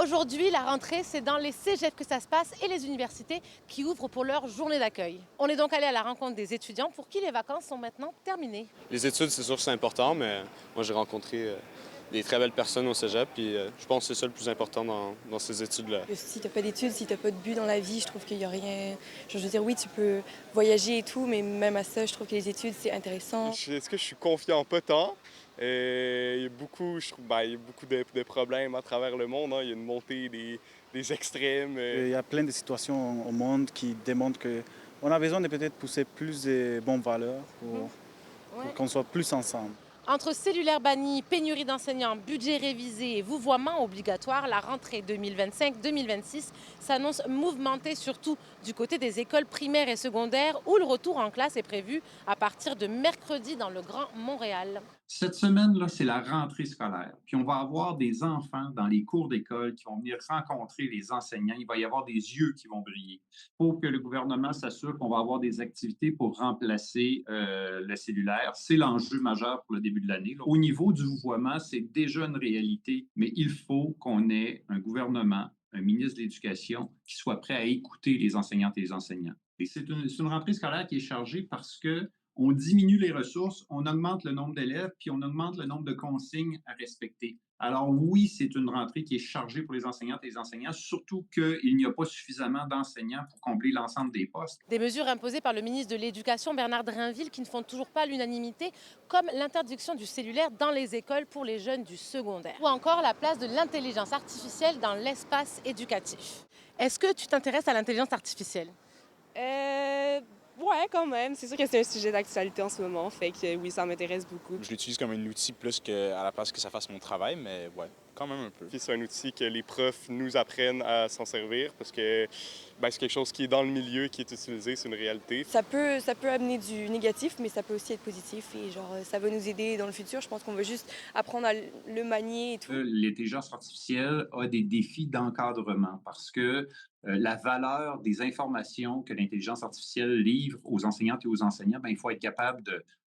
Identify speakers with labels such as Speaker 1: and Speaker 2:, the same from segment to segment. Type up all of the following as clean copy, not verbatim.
Speaker 1: Aujourd'hui, la rentrée, c'est dans les cégeps que ça se passe et les universités qui ouvrent pour leur journée d'accueil. On est donc allé à la rencontre des étudiants pour qui les vacances sont maintenant terminées.
Speaker 2: Les études, c'est sûr que c'est important, mais moi, j'ai rencontré des très belles personnes au cégep, puis je pense que c'est ça le plus important dans ces études-là.
Speaker 3: Si t'as pas d'études, si t'as pas de but dans la vie, je trouve qu'il y a rien. Je veux dire, oui, tu peux voyager et tout, mais même à ça, je trouve que les études, c'est intéressant.
Speaker 4: Est-ce que je suis confiant? Pas tant. Il y a beaucoup, je trouve, il y a beaucoup de problèmes à travers le monde, hein. Il y a une montée des extrêmes.
Speaker 5: Il y a plein de situations au monde qui démontrent qu'on a besoin de peut-être pousser plus de bonnes valeurs pour qu'on soit plus ensemble.
Speaker 1: Entre cellulaire banni, pénurie d'enseignants, budget révisé et vouvoiement obligatoire, la rentrée 2025-2026 s'annonce mouvementée, surtout du côté des écoles primaires et secondaires où le retour en classe est prévu à partir de mercredi dans le Grand Montréal.
Speaker 6: Cette semaine-là, c'est la rentrée scolaire. Puis on va avoir des enfants dans les cours d'école qui vont venir rencontrer les enseignants. Il va y avoir des yeux qui vont briller. Il faut que le gouvernement s'assure qu'on va avoir des activités pour remplacer le cellulaire. C'est l'enjeu majeur pour le début de l'année. Au niveau du vouvoiement, c'est déjà une réalité, mais il faut qu'on ait un gouvernement, un ministre de l'Éducation qui soit prêt à écouter les enseignantes et les enseignants. Et c'est une rentrée scolaire qui est chargée parce que on diminue les ressources, on augmente le nombre d'élèves, puis on augmente le nombre de consignes à respecter. Alors oui, c'est une rentrée qui est chargée pour les enseignantes et les enseignants, surtout qu'il n'y a pas suffisamment d'enseignants pour combler l'ensemble des postes.
Speaker 1: Des mesures imposées par le ministre de l'Éducation, Bernard Drinville, qui ne font toujours pas l'unanimité, comme l'interdiction du cellulaire dans les écoles pour les jeunes du secondaire. Ou encore la place de l'intelligence artificielle dans l'espace éducatif. Est-ce que tu t'intéresses à l'intelligence artificielle?
Speaker 7: Ouais, quand même. C'est sûr que c'est un sujet d'actualité en ce moment, fait que oui, ça m'intéresse beaucoup.
Speaker 8: Je l'utilise comme un outil plus qu'à la place que ça fasse mon travail, mais ouais, quand même un peu.
Speaker 4: Puis c'est un outil que les profs nous apprennent à s'en servir parce que c'est quelque chose qui est dans le milieu, qui est utilisé, c'est une réalité.
Speaker 3: Ça peut amener du négatif, mais ça peut aussi être positif et genre, ça va nous aider dans le futur. Je pense qu'on va juste apprendre à le manier et tout.
Speaker 6: L'intelligence artificielle a des défis d'encadrement parce que la valeur des informations que l'intelligence artificielle livre aux enseignantes et aux enseignants, il faut être capable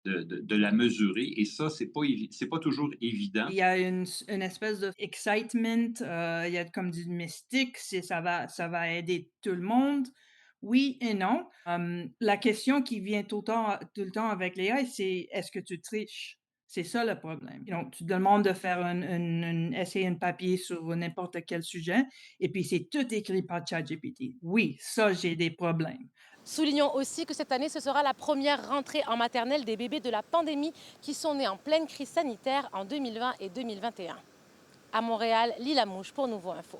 Speaker 6: de la mesurer. Et ça, c'est pas toujours évident.
Speaker 9: Il y a une espèce de excitement, il y a comme du mystique, ça va aider tout le monde. Oui et non. La question qui vient tout le temps avec l'AI, c'est est-ce que tu triches? C'est ça le problème. Donc, tu demandes de faire essayer un papier sur n'importe quel sujet, et puis c'est tout écrit par ChatGPT. Oui, ça, j'ai des problèmes.
Speaker 1: Soulignons aussi que cette année, ce sera la première rentrée en maternelle des bébés de la pandémie qui sont nés en pleine crise sanitaire en 2020 et 2021. À Montréal, Lila Mouche pour Nouveau Info.